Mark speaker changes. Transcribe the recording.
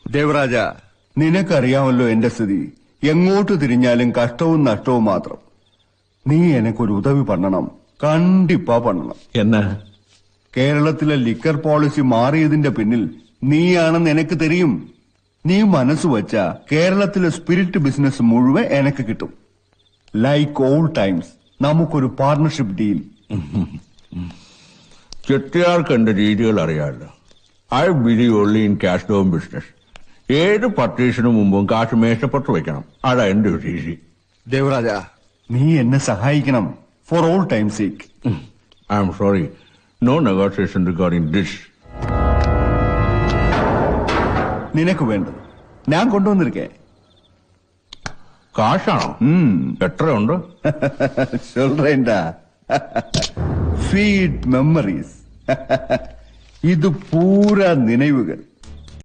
Speaker 1: ദേവരാജ, നിനക്കറിയാമല്ലോ എന്റെ സ്ഥിതി. എങ്ങോട്ട് തിരിഞ്ഞാലും കഷ്ടവും നഷ്ടവും മാത്രം. നീ എനക്കൊരു ഉദവി പണ്ണണം, കണ്ടിപ്പാ പണ്ണണം.
Speaker 2: എന്നാ?
Speaker 1: കേരളത്തിലെ ലിക്കർ പോളിസി മാറിയതിന്റെ പിന്നിൽ നീയാണെന്ന് എനിക്ക് തെരിയും. നീ മനസ്സ് വച്ച കേരളത്തിലെ സ്പിരിറ്റ് ബിസിനസ് മുഴുവൻ എനക്ക് കിട്ടും. ലൈക്ക് ഓൾഡ് ടൈംസ് നമുക്കൊരു പാർട്ണർഷിപ്പ് ഡീൽ.
Speaker 2: ചെട്ടിയാർക്ക് എന്റെ രീതികൾ അറിയാമല്ലോ. I believe only in cash down business. ഏത് പർച്ചേസിന് മുമ്പും കാശ് മേശപ്പുറത്ത് വെക്കണം. അതാ എന്റെ ഒരു രീതി.
Speaker 1: ദേവരാജ, നീ എന്നെ സഹായിക്കണം. For all time sake.
Speaker 2: I am sorry, no negotiation regarding this.
Speaker 1: നിനക്ക് വേണ്ടത് ഞാൻ കൊണ്ടുവന്നിരിക്കേ.
Speaker 2: കാശാണോ? എത്രയുണ്ട്?
Speaker 1: சொல்றேன்டா. Sweet memories. ഇത് പൂരാ നിனைவுകൾ.